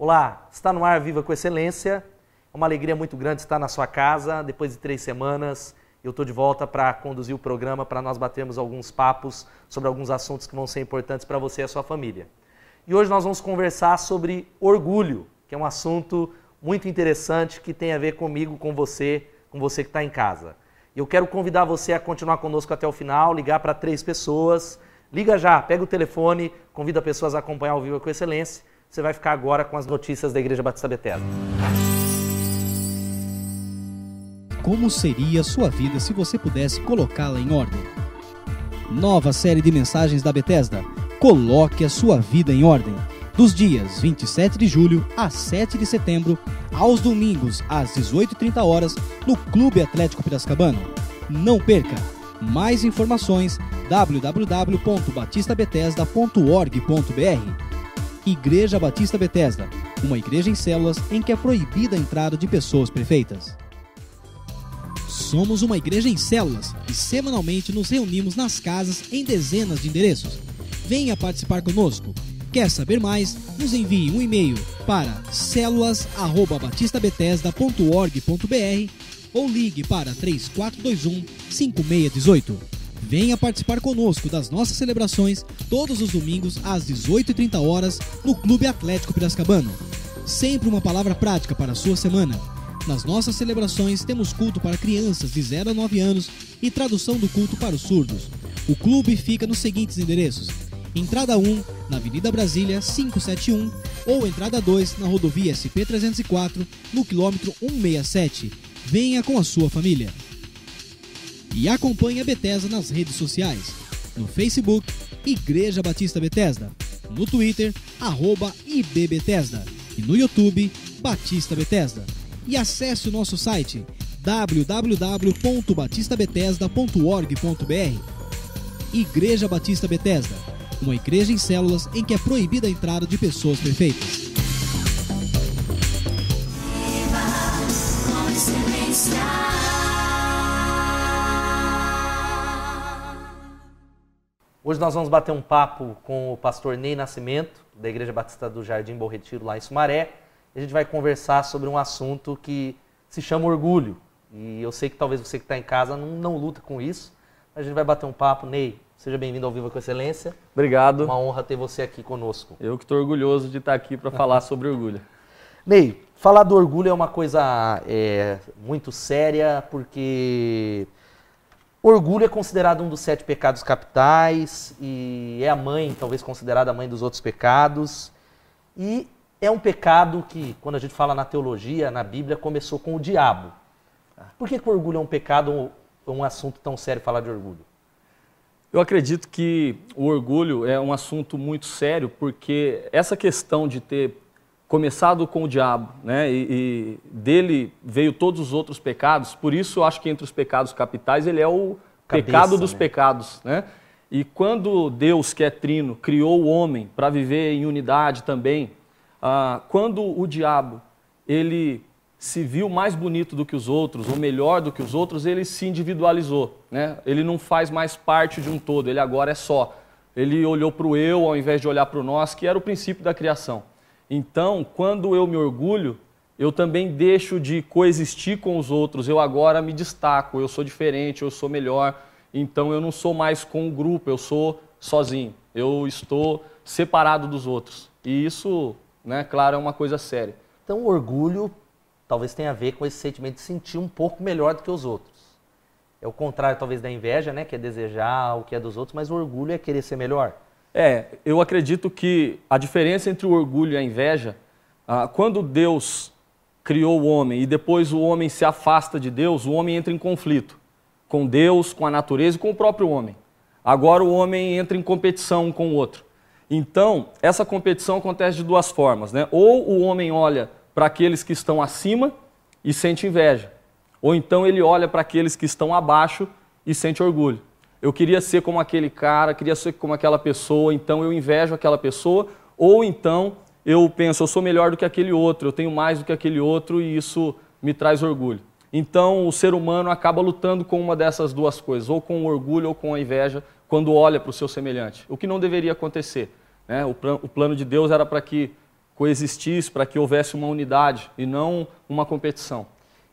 Olá, está no ar Viva com Excelência. É uma alegria muito grande estar na sua casa. Depois de 3 semanas, eu estou de volta para conduzir o programa, para nós batermos alguns papos sobre alguns assuntos que vão ser importantes para você e a sua família. E hoje nós vamos conversar sobre orgulho, que é um assunto muito interessante que tem a ver comigo, com você que está em casa. E eu quero convidar você a continuar conosco até o final, ligar para 3 pessoas. Liga já, pega o telefone, convida pessoas a acompanhar o Viva com Excelência. Você vai ficar agora com as notícias da Igreja Batista Bethesda. Como seria sua vida se você pudesse colocá-la em ordem? Nova série de mensagens da Bethesda. Coloque a sua vida em ordem. Dos dias 27 de julho a 7 de setembro, aos domingos às 18h30, no Clube Atlético Piracicabano. Não perca! Mais informações www.batistabethesda.org.br. Igreja Batista Bethesda, uma igreja em células em que é proibida a entrada de pessoas perfeitas. Somos uma igreja em células e semanalmente nos reunimos nas casas em dezenas de endereços. Venha participar conosco. Quer saber mais? Nos envie um e-mail para celulas@batistabethesda.org.br ou ligue para 3421-5618. Venha participar conosco das nossas celebrações todos os domingos às 18h30 no Clube Atlético Piracicabano. Sempre uma palavra prática para a sua semana. Nas nossas celebrações temos culto para crianças de 0 a 9 anos e tradução do culto para os surdos. O clube fica nos seguintes endereços: entrada 1, na Avenida Brasília 571, ou entrada 2, na rodovia SP-304, no quilômetro 167. Venha com a sua família. E acompanhe a Bethesda nas redes sociais. No Facebook, Igreja Batista Bethesda. No Twitter, @IBBethesda. E no YouTube, Batista Bethesda. E acesse o nosso site www.batistabethesda.org.br. Igreja Batista Bethesda, uma igreja em células em que é proibida a entrada de pessoas perfeitas. Hoje nós vamos bater um papo com o pastor Ney Nascimento, da Igreja Batista do Jardim Bom Retiro, lá em Sumaré. A gente vai conversar sobre um assunto que se chama orgulho. E eu sei que talvez você que está em casa não luta com isso, mas a gente vai bater um papo. Ney, seja bem-vindo ao Viva com Excelência. Obrigado. Uma honra ter você aqui conosco. Eu que estou orgulhoso de estar aqui para falar sobre orgulho. Ney, falar do orgulho é uma coisa muito séria, porque orgulho é considerado um dos 7 pecados capitais e é a mãe, talvez considerada a mãe dos outros pecados. E é um pecado que, quando a gente fala na teologia, na Bíblia, começou com o diabo. Por que o orgulho é um pecado ou um assunto tão sério falar de orgulho? Eu acredito que o orgulho é um assunto muito sério, porque essa questão de ter começado com o diabo, né, e dele veio todos os outros pecados, por isso eu acho que entre os pecados capitais ele é o pecado dos pecados, né? E quando Deus, que é trino, criou o homem para viver em unidade também, quando o diabo ele se viu mais bonito do que os outros, ou melhor do que os outros, ele se individualizou, né? Ele não faz mais parte de um todo, ele agora é só. Ele olhou para o eu ao invés de olhar para o nós, que era o princípio da criação. Então, quando eu me orgulho, eu também deixo de coexistir com os outros, eu agora me destaco, eu sou diferente, eu sou melhor, então eu não sou mais com o grupo, eu sou sozinho, eu estou separado dos outros. E isso, né, claro, é uma coisa séria. Então, o orgulho talvez tenha a ver com esse sentimento de sentir um pouco melhor do que os outros. É o contrário, talvez, da inveja, né, que é desejar o que é dos outros, mas o orgulho é querer ser melhor. Eu acredito que a diferença entre o orgulho e a inveja, quando Deus criou o homem e depois o homem se afasta de Deus, o homem entra em conflito com Deus, com a natureza e com o próprio homem. Agora o homem entra em competição um com o outro. Então, essa competição acontece de 2 formas, né? Ou o homem olha para aqueles que estão acima e sente inveja, ou então ele olha para aqueles que estão abaixo e sente orgulho. Eu queria ser como aquele cara, queria ser como aquela pessoa, então eu invejo aquela pessoa, ou então eu penso, eu sou melhor do que aquele outro, eu tenho mais do que aquele outro e isso me traz orgulho. Então o ser humano acaba lutando com uma dessas 2 coisas, ou com o orgulho ou com a inveja, quando olha para o seu semelhante, o que não deveria acontecer, né? O plano de Deus era para que coexistisse, para que houvesse uma unidade e não uma competição.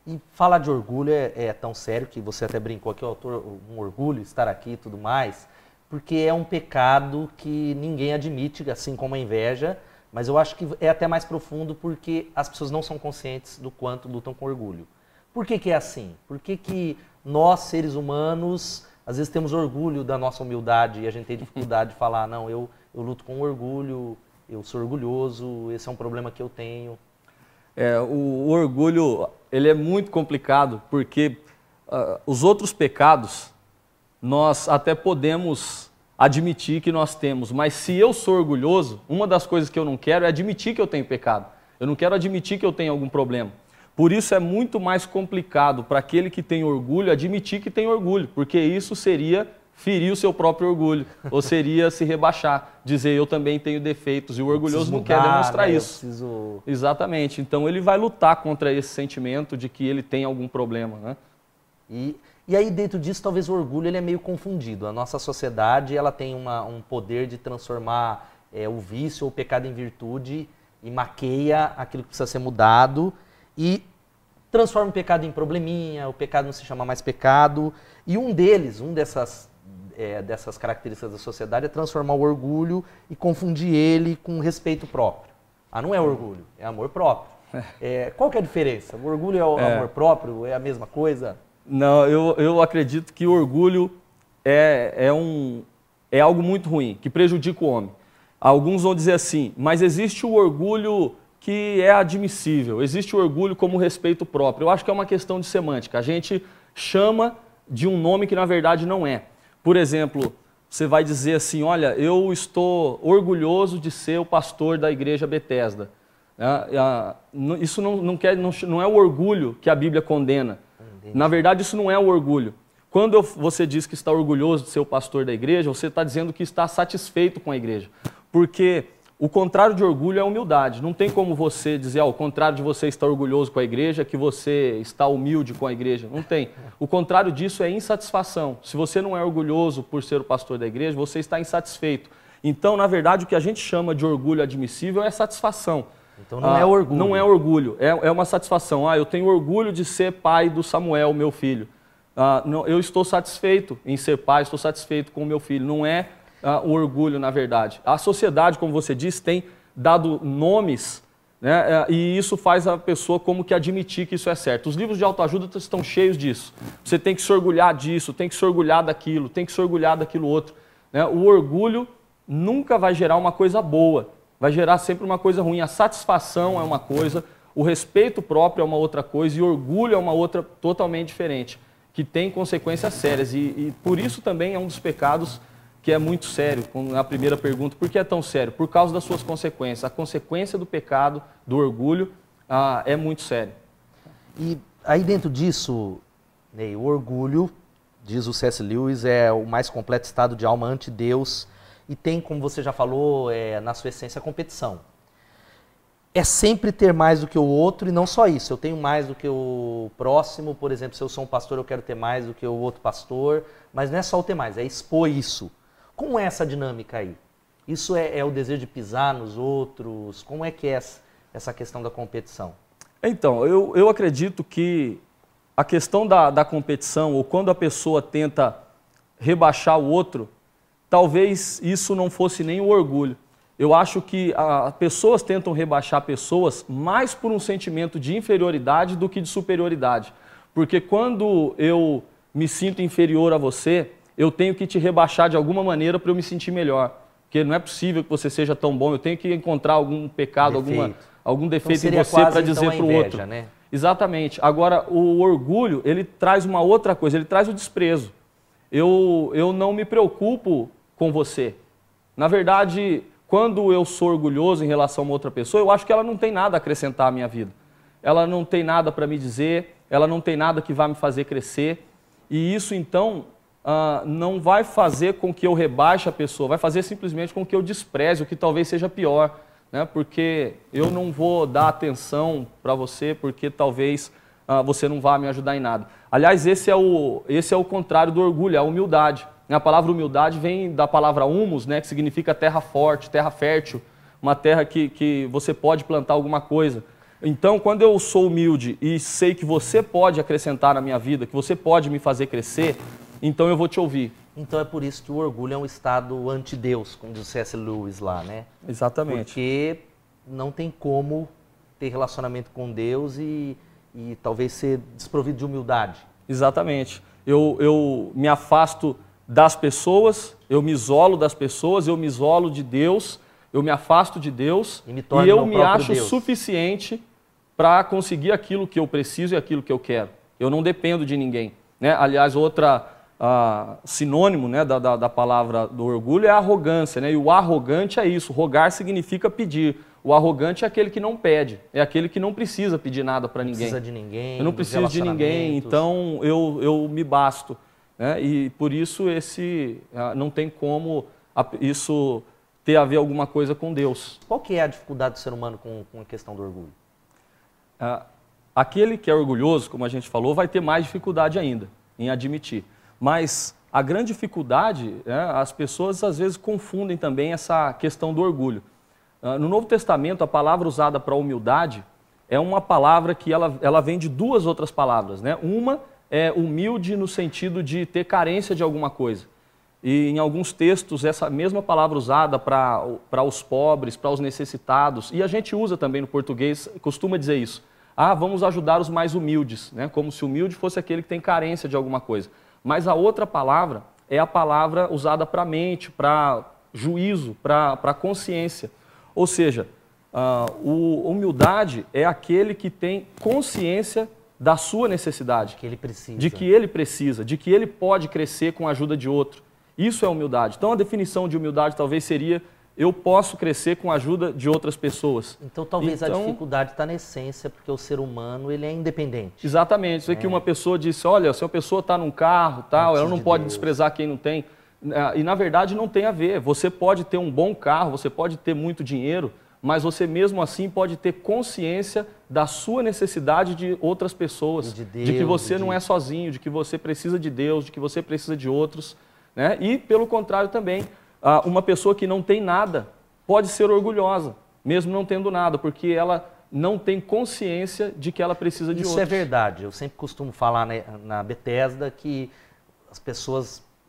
E falar de orgulho é tão sério que você até brincou aqui, um orgulho estar aqui e tudo mais, porque é um pecado que ninguém admite, assim como a inveja, mas eu acho que é até mais profundo porque as pessoas não são conscientes do quanto lutam com orgulho. Por que é assim? Por que nós, seres humanos, às vezes temos orgulho da nossa humildade e a gente tem dificuldade de falar, não, eu luto com orgulho, eu sou orgulhoso, esse é um problema que eu tenho. O orgulho, ele é muito complicado porque os outros pecados nós até podemos admitir que nós temos, mas se eu sou orgulhoso, uma das coisas que eu não quero é admitir que eu tenho pecado. Eu não quero admitir que eu tenho algum problema. Por isso é muito mais complicado para aquele que tem orgulho admitir que tem orgulho, porque isso seria ferir o seu próprio orgulho, ou seria se rebaixar, dizer eu também tenho defeitos, e o orgulhoso não quer demonstrar isso. Exatamente, então ele vai lutar contra esse sentimento de que ele tem algum problema, né? E aí dentro disso talvez o orgulho ele é meio confundido. A nossa sociedade ela tem um poder de transformar o vício ou o pecado em virtude e maqueia aquilo que precisa ser mudado e transforma o pecado em probleminha, o pecado não se chama mais pecado. E dessas características da sociedade é transformar o orgulho e confundir ele com respeito próprio. Não é orgulho, é amor próprio. Qual que é a diferença? O orgulho e o amor próprio é a mesma coisa? Não, eu acredito que o orgulho é algo muito ruim, que prejudica o homem. Alguns vão dizer assim, mas existe o orgulho que é admissível, existe o orgulho como respeito próprio. Eu acho que é uma questão de semântica. A gente chama de um nome que na verdade não é. Por exemplo, você vai dizer assim, olha, eu estou orgulhoso de ser o pastor da igreja Betesda. Isso não é o orgulho que a Bíblia condena. Na verdade, isso não é o orgulho. Quando você diz que está orgulhoso de ser o pastor da igreja, você está dizendo que está satisfeito com a igreja. Porque o contrário de orgulho é humildade. Não tem como você dizer, o contrário de você estar orgulhoso com a igreja, que você está humilde com a igreja. Não tem. O contrário disso é insatisfação. Se você não é orgulhoso por ser o pastor da igreja, você está insatisfeito. Então, na verdade, o que a gente chama de orgulho admissível é satisfação. Então não é orgulho. Não é orgulho, é uma satisfação. Eu tenho orgulho de ser pai do Samuel, meu filho. Eu estou satisfeito em ser pai, estou satisfeito com o meu filho. Não é o orgulho, na verdade. A sociedade, como você disse, tem dado nomes, né, e isso faz a pessoa como que admitir que isso é certo. Os livros de autoajuda estão cheios disso. Você tem que se orgulhar disso, tem que se orgulhar daquilo, tem que se orgulhar daquilo outro. Né? O orgulho nunca vai gerar uma coisa boa. Vai gerar sempre uma coisa ruim. A satisfação é uma coisa, o respeito próprio é uma outra coisa e o orgulho é uma outra totalmente diferente, que tem consequências sérias. E por isso também é um dos pecados que é muito sério. A primeira pergunta, por que é tão sério? Por causa das suas consequências. A consequência do pecado, do orgulho, é muito séria. E aí dentro disso, Ney, o orgulho, diz o C.S. Lewis, é o mais completo estado de alma ante Deus. E tem, como você já falou, na sua essência, a competição. É sempre ter mais do que o outro e não só isso. Eu tenho mais do que o próximo, por exemplo, se eu sou um pastor, eu quero ter mais do que o outro pastor. Mas não é só o ter mais, é expor isso. Como é essa dinâmica aí? Isso é o desejo de pisar nos outros? Como é que é essa questão da competição? Então, eu acredito que a questão da competição, ou quando a pessoa tenta rebaixar o outro, talvez isso não fosse nem o orgulho. Eu acho que pessoas tentam rebaixar pessoas mais por um sentimento de inferioridade do que de superioridade. Porque quando eu me sinto inferior a você, eu tenho que te rebaixar de alguma maneira para eu me sentir melhor. Porque não é possível que você seja tão bom, eu tenho que encontrar algum pecado, algum defeito em você para dizer para o outro. Né? Exatamente. Agora, o orgulho, ele traz uma outra coisa, ele traz o desprezo. Eu não me preocupo com você. Na verdade, quando eu sou orgulhoso em relação a uma outra pessoa, eu acho que ela não tem nada a acrescentar à minha vida. Ela não tem nada para me dizer, ela não tem nada que vai me fazer crescer. E isso, então, não vai fazer com que eu rebaixe a pessoa, vai fazer simplesmente com que eu despreze, o que talvez seja pior. Né? Porque eu não vou dar atenção para você, porque talvez você não vá me ajudar em nada. Aliás, esse é o contrário do orgulho, é a humildade. A palavra humildade vem da palavra humus, né, que significa terra forte, terra fértil. uma terra que você pode plantar alguma coisa. Então, quando eu sou humilde e sei que você pode acrescentar na minha vida, que você pode me fazer crescer, então eu vou te ouvir. Então é por isso que o orgulho é um estado anti-Deus, como diz o C.S. Lewis lá, né? Exatamente. Porque não tem como ter relacionamento com Deus e talvez ser desprovido de humildade. Exatamente. Eu me afasto das pessoas, eu me isolo das pessoas, eu me isolo de Deus, eu me afasto de Deus e eu me acho Deus. Suficiente para conseguir aquilo que eu preciso e aquilo que eu quero. Eu não dependo de ninguém, né? Aliás, outra sinônimo, né, da palavra do orgulho é a arrogância, né? E o arrogante é isso, rogar significa pedir. O arrogante é aquele que não pede, é aquele que não precisa pedir nada para ninguém. Não precisa de ninguém. Eu não preciso de ninguém, então eu me basto, né? E por isso não tem como isso ter a ver alguma coisa com Deus. Qual que é a dificuldade do ser humano com a questão do orgulho? Aquele que é orgulhoso, como a gente falou, vai ter mais dificuldade ainda em admitir. Mas a grande dificuldade, as pessoas às vezes confundem também essa questão do orgulho. No Novo Testamento, a palavra usada para humildade é uma palavra que ela vem de duas outras palavras, né? Uma é humilde no sentido de ter carência de alguma coisa. E em alguns textos, essa mesma palavra usada para os pobres, para os necessitados, e a gente usa também no português, costuma dizer isso. Vamos ajudar os mais humildes, né? Como se humilde fosse aquele que tem carência de alguma coisa. Mas a outra palavra é a palavra usada para mente, para juízo, para consciência. Ou seja, humildade é aquele que tem consciência da sua necessidade. Que ele precisa. De que ele precisa, de que ele pode crescer com a ajuda de outro. Isso é humildade. Então a definição de humildade talvez seria: eu posso crescer com a ajuda de outras pessoas. Então talvez a dificuldade está na essência, porque o ser humano ele é independente. Exatamente. Isso é que uma pessoa disse: olha, se a pessoa está num carro, tal, ela não pode desprezar quem não tem. E na verdade não tem a ver. Você pode ter um bom carro, você pode ter muito dinheiro, mas você mesmo assim pode ter consciência da sua necessidade de outras pessoas, de Deus, de que você não é sozinho, de que você precisa de Deus, de que você precisa de outros, né? E pelo contrário também, uma pessoa que não tem nada pode ser orgulhosa, mesmo não tendo nada, porque ela não tem consciência de que ela precisa de outros. Isso é verdade. Eu sempre costumo falar na Bethesda que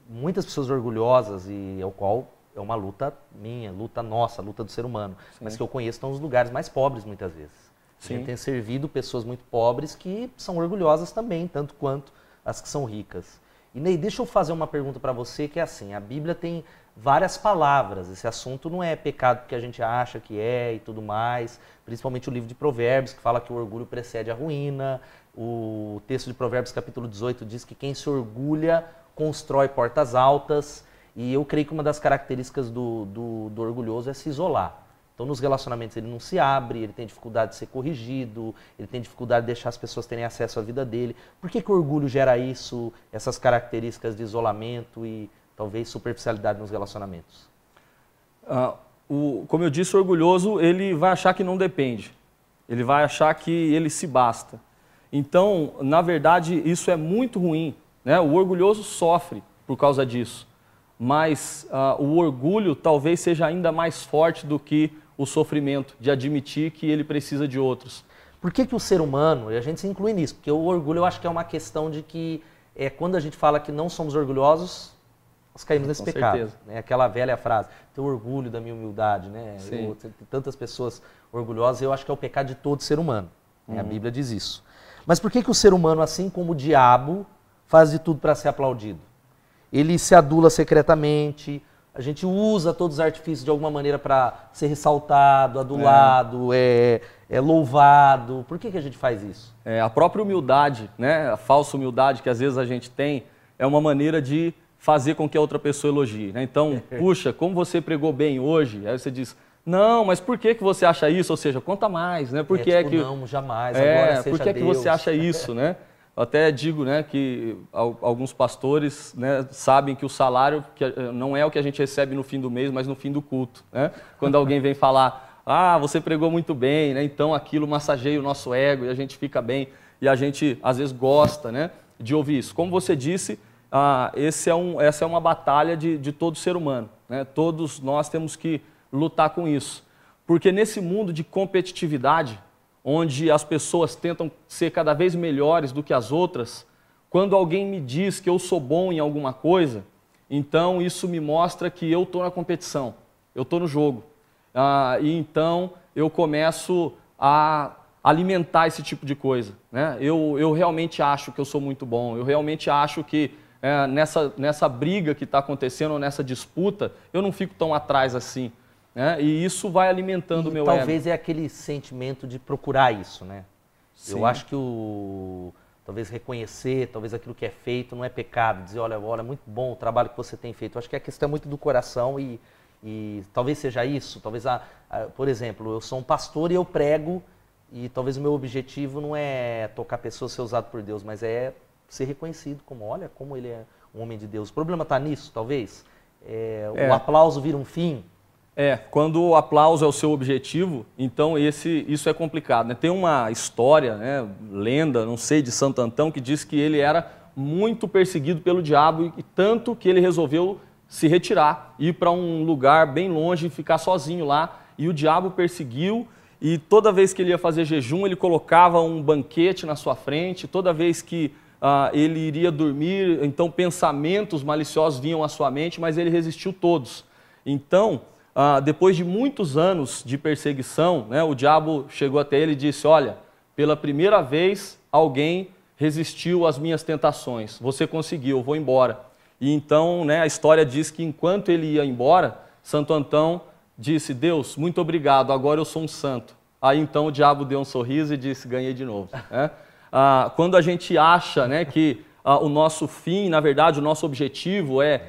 muitas pessoas orgulhosas, e ao qual é uma luta minha, luta nossa, luta do ser humano, mas que eu conheço estão nos lugares mais pobres muitas vezes. Sim. Eu tenho servido pessoas muito pobres que são orgulhosas também, tanto quanto as que são ricas. E Ney, deixa eu fazer uma pergunta para você, que é assim: a Bíblia tem várias palavras, esse assunto não é pecado porque a gente acha que é e tudo mais, principalmente o livro de Provérbios, que fala que o orgulho precede a ruína. O texto de Provérbios capítulo 18 diz que quem se orgulha constrói portas altas, e eu creio que uma das características do orgulhoso é se isolar. Então, nos relacionamentos ele não se abre, ele tem dificuldade de ser corrigido, ele tem dificuldade de deixar as pessoas terem acesso à vida dele. Por que o orgulho gera isso, essas características de isolamento e talvez superficialidade nos relacionamentos? Como eu disse, o orgulhoso ele vai achar que não depende, ele vai achar que ele se basta. Então, na verdade, isso é muito ruim, né? O orgulhoso sofre por causa disso, mas o orgulho talvez seja ainda mais forte do que o sofrimento de admitir que ele precisa de outros. Por que o ser humano, e a gente se inclui nisso, porque o orgulho eu acho que é uma questão de que quando a gente fala que não somos orgulhosos, nós caímos nesse pecado. Certeza. Né? Aquela velha frase, ter orgulho da minha humildade. Né? Tantas pessoas orgulhosas, eu acho que é o pecado de todo ser humano. Né? A Bíblia diz isso. Mas por que o ser humano, assim como o diabo, faz de tudo para ser aplaudido? Ele se adula secretamente, a gente usa todos os artifícios de alguma maneira para ser ressaltado, adulado, louvado. Por que a gente faz isso? A própria humildade, né? A falsa humildade que às vezes a gente tem, é uma maneira de fazer com que a outra pessoa elogie. Né? Então, puxa, como você pregou bem hoje, aí você diz: não, mas por que você acha isso? Ou seja, conta mais, né? Por que não, jamais, agora seja por que Deus. Você acha isso, né? Eu até digo, né, que alguns pastores, né, sabem que o salário não é o que a gente recebe no fim do mês, mas no fim do culto. Né? Quando alguém vem falar: você pregou muito bem, né? Então aquilo massageia o nosso ego e a gente fica bem. E a gente, às vezes, gosta, né, de ouvir isso. Como você disse, essa é uma batalha de todo ser humano. Né? Todos nós temos que lutar com isso. Porque nesse mundo de competitividade, onde as pessoas tentam ser cada vez melhores do que as outras, quando alguém me diz que eu sou bom em alguma coisa, então isso me mostra que eu estou na competição, eu estou no jogo. E então eu começo a alimentar esse tipo de coisa, né? Eu realmente acho que eu sou muito bom, eu realmente acho que nessa briga que está acontecendo, ou nessa disputa, eu não fico tão atrás assim, né? E isso vai alimentando o meu ego. Talvez é aquele sentimento de procurar isso, né? Sim. Eu acho que talvez reconhecer, talvez aquilo que é feito não é pecado, dizer, olha, muito bom o trabalho que você tem feito. Eu acho que a questão é muito do coração e talvez seja isso, talvez, por exemplo, eu sou um pastor e eu prego e talvez o meu objetivo não é tocar pessoas, ser usado por Deus, mas é ser reconhecido como, olha, como ele é um homem de Deus. O problema está nisso, talvez? O aplauso vira um fim? Quando o aplauso é o seu objetivo, então isso é complicado, né? Tem uma história, né, lenda, não sei, de Santo Antão, que diz que ele era muito perseguido pelo diabo e tanto que ele resolveu se retirar, ir para um lugar bem longe e ficar sozinho lá. E o diabo perseguiu e toda vez que ele ia fazer jejum, ele colocava um banquete na sua frente, toda vez que ele iria dormir, então pensamentos maliciosos vinham à sua mente, mas ele resistiu todos. Então, depois de muitos anos de perseguição, né, o diabo chegou até ele e disse, olha, pela primeira vez alguém resistiu às minhas tentações, você conseguiu, eu vou embora. E então, né, a história diz que enquanto ele ia embora, Santo Antão disse, Deus, muito obrigado, agora eu sou um santo. Aí então o diabo deu um sorriso e disse, ganhei de novo. Né? Quando a gente acha, né, que o nosso fim, na verdade, o nosso objetivo é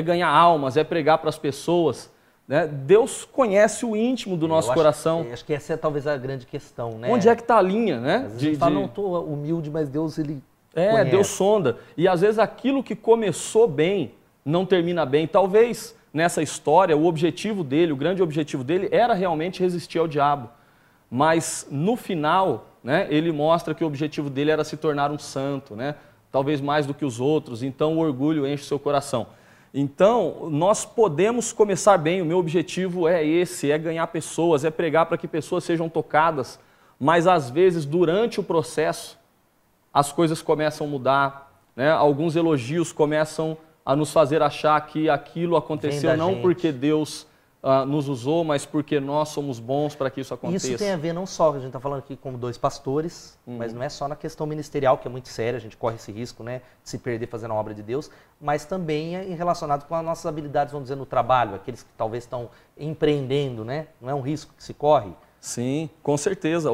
ganhar almas, é pregar para as pessoas, né? Deus conhece o íntimo do nosso coração. Acho que essa é talvez a grande questão, né? Onde é que está a linha, né? Às vezes a gente fala, não, estou humilde, mas Deus, ele conhece. Deus sonda. E às vezes aquilo que começou bem, não termina bem. Talvez nessa história, o objetivo dele, o grande objetivo dele, era realmente resistir ao diabo. Mas no final, né, ele mostra que o objetivo dele era se tornar um santo, né? Talvez mais do que os outros. Então o orgulho enche o seu coração. Então, nós podemos começar bem, o meu objetivo é esse, é ganhar pessoas, é pregar para que pessoas sejam tocadas, mas às vezes, durante o processo, as coisas começam a mudar, né? Alguns elogios começam a nos fazer achar que aquilo aconteceu não porque Deus nos usou, mas porque nós somos bons para que isso aconteça. Isso tem a ver não só, a gente está falando aqui como dois pastores, mas não é só na questão ministerial, que é muito séria, a gente corre esse risco, né, de se perder fazendo a obra de Deus, mas também é relacionado com as nossas habilidades, vamos dizer, no trabalho, aqueles que talvez estão empreendendo, né? Não é um risco que se corre? Sim, com certeza.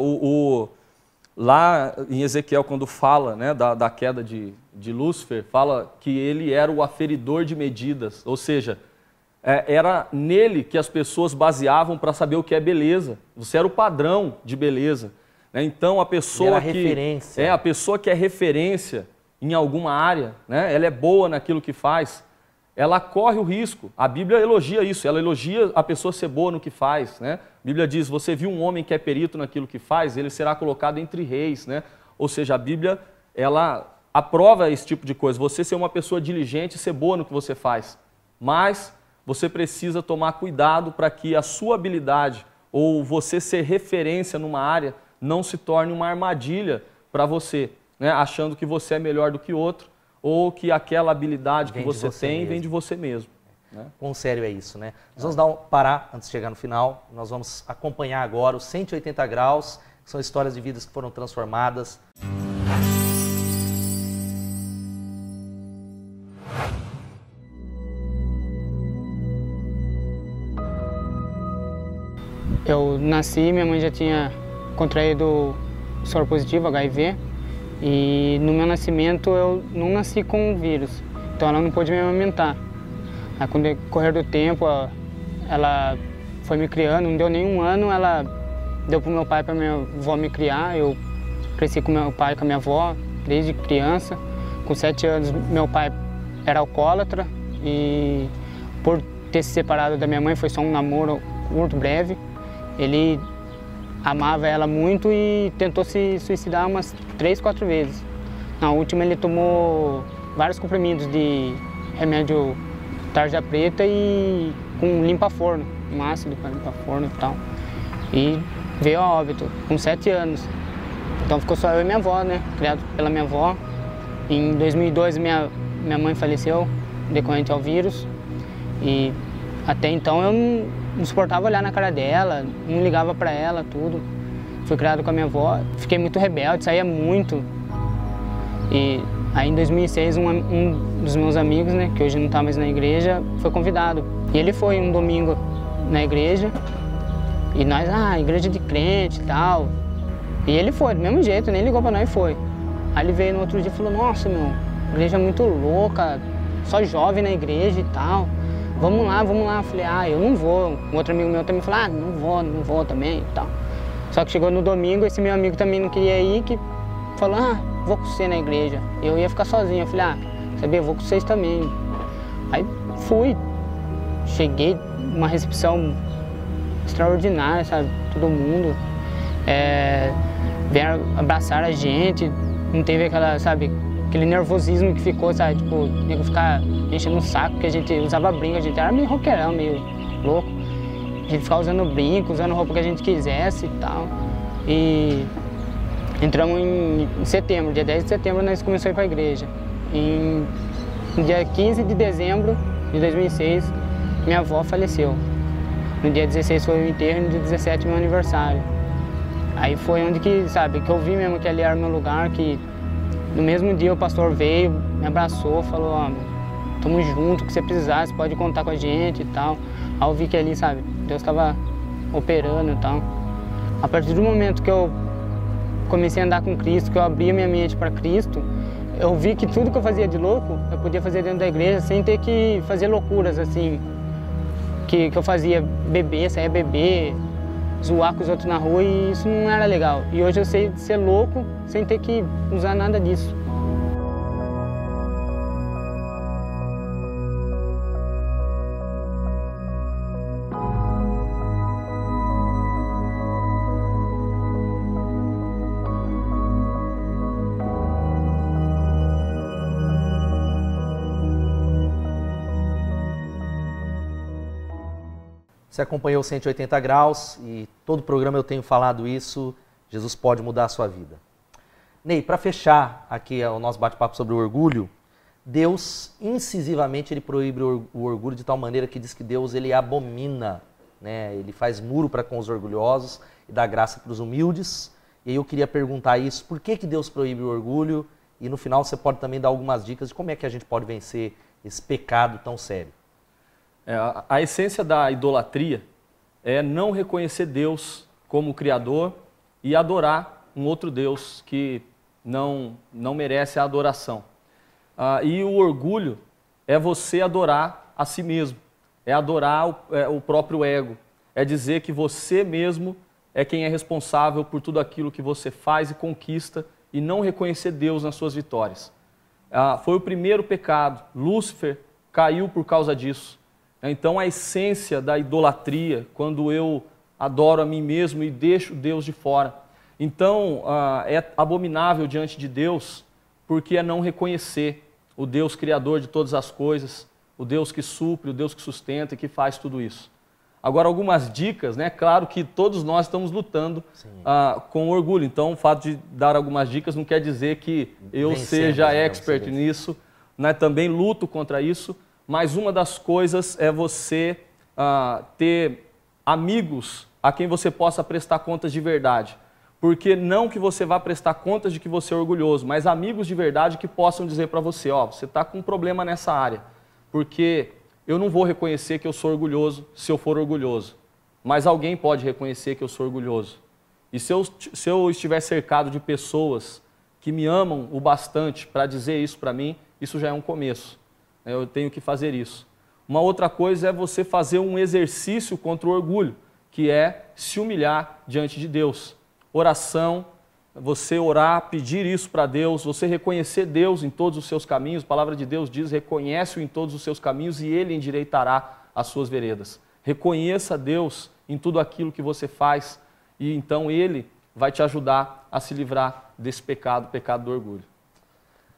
Lá em Ezequiel, quando fala, né, da queda de Lúcifer, fala que ele era o aferidor de medidas, ou seja, era nele que as pessoas baseavam para saber o que é beleza. Você era o padrão de beleza. Né? Então, a pessoa a pessoa que é referência em alguma área, né? Ela é boa naquilo que faz, ela corre o risco. A Bíblia elogia isso, ela elogia a pessoa ser boa no que faz. Né? A Bíblia diz, você viu um homem que é perito naquilo que faz, ele será colocado entre reis. Né? Ou seja, a Bíblia ela aprova esse tipo de coisa, você ser uma pessoa diligente e ser boa no que você faz. Mas você precisa tomar cuidado para que a sua habilidade ou você ser referência numa área não se torne uma armadilha para você, né? Achando que você é melhor do que outro ou que aquela habilidade que você tem vem de você mesmo. Né? Quão sério é isso, né? Nós vamos parar antes de chegar no final, nós vamos acompanhar agora os 180 graus, que são histórias de vidas que foram transformadas. Eu nasci, minha mãe já tinha contraído soro positivo, HIV, e no meu nascimento eu não nasci com o vírus, então ela não pôde me amamentar. Aí, com o decorrer do tempo, ela foi me criando, não deu nem um ano, ela deu para o meu pai e para minha avó me criar. Eu cresci com meu pai e com a minha avó desde criança. Com 7 anos, meu pai era alcoólatra e por ter se separado da minha mãe, foi só um namoro curto, breve. Ele amava ela muito e tentou se suicidar umas 3, 4 vezes. Na última ele tomou vários comprimidos de remédio tarja preta e com limpa-forno, um ácido para limpar forno e tal. e veio a óbito com 7 anos. Então ficou só eu e minha avó, né? Criado pela minha avó. Em 2002 minha mãe faleceu decorrente ao vírus e até então eu não suportava olhar na cara dela, não ligava para ela, tudo. Fui criado com a minha avó, fiquei muito rebelde, saía muito. E aí em 2006 um dos meus amigos, né, que hoje não está mais na igreja, foi convidado. E ele foi um domingo na igreja e nós, igreja de crente e tal. E ele foi, do mesmo jeito, nem ligou para nós e foi. Aí ele veio no outro dia e falou, nossa, meu, igreja muito louca, só jovem na igreja e tal. Vamos lá, vamos lá. Eu falei, eu não vou. Um outro amigo meu também falou, não vou também e tal. Só que chegou no domingo, esse meu amigo também não queria ir, que falou, vou com você na igreja. Eu ia ficar sozinho. Eu falei, sabia, eu vou com vocês também. Aí fui, cheguei, uma recepção extraordinária, sabe, todo mundo. Vieram abraçar a gente, não teve aquela, sabe, aquele nervosismo que ficou, sabe, tipo, nego ficar enchendo um saco, porque a gente usava brinco, a gente era meio roqueirão, meio louco. A gente ficava usando brinco, usando roupa que a gente quisesse e tal. E entramos em setembro, dia 10 de setembro nós começamos a ir para a igreja. No dia 15 de dezembro de 2006, minha avó faleceu. No dia 16 foi o enterro e no dia 17 meu aniversário. Aí foi onde que, sabe, que eu vi mesmo que ali era o meu lugar, que no mesmo dia o pastor veio, me abraçou, falou, tamo junto, o que você precisar, você pode contar com a gente e tal. Aí eu vi que ali, sabe, Deus estava operando e tal. A partir do momento que eu comecei a andar com Cristo, que eu abri a minha mente para Cristo, eu vi que tudo que eu fazia de louco, eu podia fazer dentro da igreja sem ter que fazer loucuras, assim, que eu fazia beber, saía beber, zoar com os outros na rua, e isso não era legal. E hoje eu sei ser louco sem ter que usar nada disso. Você acompanhou 180 graus e todo programa eu tenho falado isso, Jesus pode mudar a sua vida. Ney, para fechar aqui o nosso bate-papo sobre o orgulho, Deus incisivamente ele proíbe o orgulho de tal maneira que diz que Deus ele abomina, né? Ele faz muro para com os orgulhosos e dá graça para os humildes. E aí eu queria perguntar isso, por que Deus proíbe o orgulho? E no final você pode também dar algumas dicas de como é que a gente pode vencer esse pecado tão sério. A essência da idolatria é não reconhecer Deus como Criador e adorar um outro Deus que não merece a adoração. E o orgulho é você adorar a si mesmo, é adorar o próprio ego, é dizer que você mesmo é quem é responsável por tudo aquilo que você faz e conquista e não reconhecer Deus nas suas vitórias. Foi o primeiro pecado, Lúcifer caiu por causa disso. Então a essência da idolatria, quando eu adoro a mim mesmo e deixo Deus de fora. Então é abominável diante de Deus, porque é não reconhecer o Deus criador de todas as coisas, o Deus que supre, o Deus que sustenta e que faz tudo isso. Agora algumas dicas, né? Claro que todos nós estamos lutando com orgulho, então o fato de dar algumas dicas não quer dizer que eu seja expert nisso, né? Também luto contra isso. Mas uma das coisas é você ter amigos a quem você possa prestar contas de verdade. Porque não que você vá prestar contas de que você é orgulhoso, mas amigos de verdade que possam dizer para você, você está com um problema nessa área. Porque eu não vou reconhecer que eu sou orgulhoso se eu for orgulhoso. Mas alguém pode reconhecer que eu sou orgulhoso. E se eu estiver cercado de pessoas que me amam o bastante para dizer isso para mim, isso já é um começo. Eu tenho que fazer isso. Uma outra coisa é você fazer um exercício contra o orgulho, que é se humilhar diante de Deus. Oração, você orar, pedir isso para Deus, você reconhecer Deus em todos os seus caminhos. A palavra de Deus diz, reconhece-o em todos os seus caminhos e Ele endireitará as suas veredas. Reconheça Deus em tudo aquilo que você faz e então Ele vai te ajudar a se livrar desse pecado, o pecado do orgulho.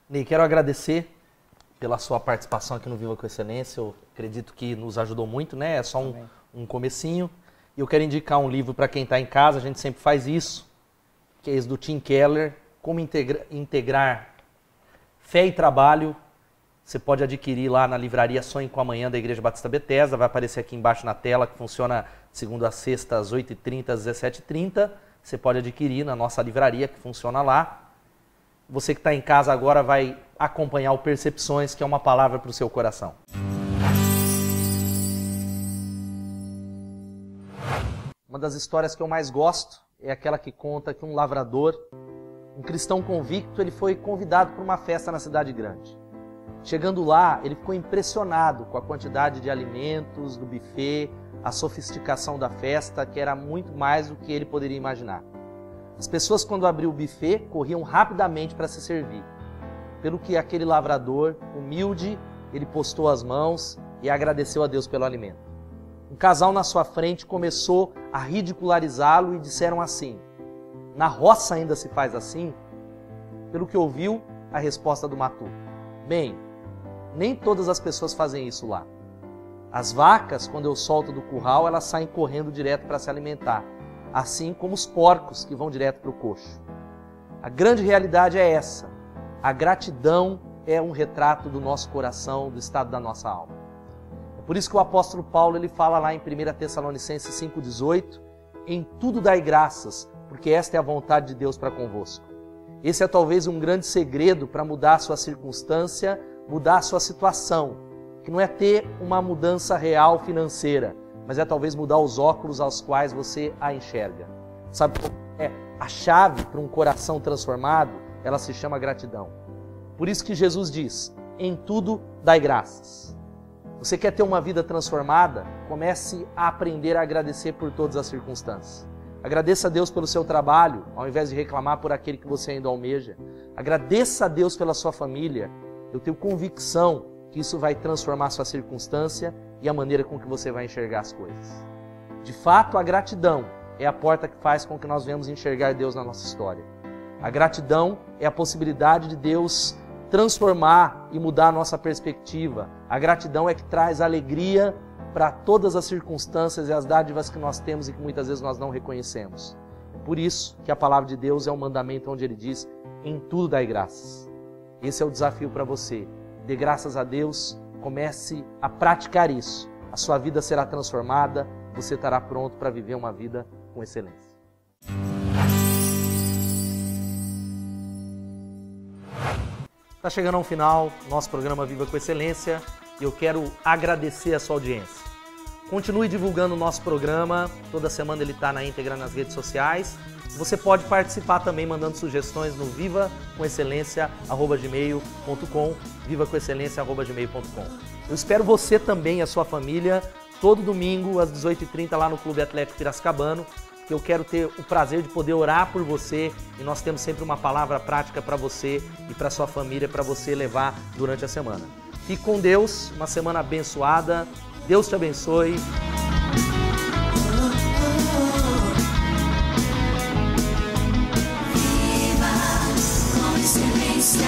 Ney, quero agradecer pela sua participação aqui no Viva com Excelência. Eu acredito que nos ajudou muito, né? É só um comecinho. E eu quero indicar um livro para quem está em casa, a gente sempre faz isso, que é esse do Tim Keller, Como Integrar Fé e Trabalho. Você pode adquirir lá na livraria Sonhe com a Manhã da Igreja Batista Bethesda, vai aparecer aqui embaixo na tela, que funciona segunda a sexta, às 8h30, às 17h30. Você pode adquirir na nossa livraria, que funciona lá. Você que está em casa agora vai acompanhar o Percepções, que é uma palavra para o seu coração. Uma das histórias que eu mais gosto é aquela que conta que um lavrador, um cristão convicto, ele foi convidado para uma festa na cidade grande. Chegando lá, ele ficou impressionado com a quantidade de alimentos, do buffet, a sofisticação da festa, que era muito mais do que ele poderia imaginar. As pessoas, quando abriam o buffet, corriam rapidamente para se servir. Pelo que aquele lavrador, humilde, ele postou as mãos e agradeceu a Deus pelo alimento. Um casal na sua frente começou a ridicularizá-lo e disseram assim: na roça ainda se faz assim? Pelo que ouviu, a resposta do matuto: bem, nem todas as pessoas fazem isso lá. As vacas, quando eu solto do curral, elas saem correndo direto para se alimentar, assim como os porcos que vão direto para o coxo. A grande realidade é essa: a gratidão é um retrato do nosso coração, do estado da nossa alma. É por isso que o apóstolo Paulo ele fala lá em 1 Tessalonicenses 5,18: em tudo dai graças, porque esta é a vontade de Deus para convosco. Esse é talvez um grande segredo para mudar a sua circunstância, mudar a sua situação, que não é ter uma mudança real financeira, mas é talvez mudar os óculos aos quais você a enxerga. Sabe qual é a chave para um coração transformado? Ela se chama gratidão. Por isso que Jesus diz: em tudo dai graças. Você quer ter uma vida transformada? Comece a aprender a agradecer por todas as circunstâncias. Agradeça a Deus pelo seu trabalho, ao invés de reclamar por aquele que você ainda almeja. Agradeça a Deus pela sua família. Eu tenho convicção que isso vai transformar a sua circunstância e a maneira com que você vai enxergar as coisas. De fato, a gratidão é a porta que faz com que nós venhamos enxergar Deus na nossa história. A gratidão é a possibilidade de Deus transformar e mudar a nossa perspectiva. A gratidão é que traz alegria para todas as circunstâncias e as dádivas que nós temos e que muitas vezes nós não reconhecemos. É por isso que a palavra de Deus é um mandamento onde ele diz: em tudo dai graças. Esse é o desafio para você. Dê graças a Deus, comece a praticar isso. A sua vida será transformada, você estará pronto para viver uma vida com excelência. Está chegando ao final nosso programa Viva com Excelência e eu quero agradecer a sua audiência. Continue divulgando o nosso programa, toda semana ele está na íntegra nas redes sociais. Você pode participar também mandando sugestões no vivacoexcelencia@gmail.com, vivacoexcelencia@gmail.com. Eu espero você também e a sua família todo domingo às 18h30 lá no Clube Atlético Piracicabano, que eu quero ter o prazer de poder orar por você e nós temos sempre uma palavra prática para você e para sua família, para você levar durante a semana. Fique com Deus, uma semana abençoada. Deus te abençoe. Viva com excelência.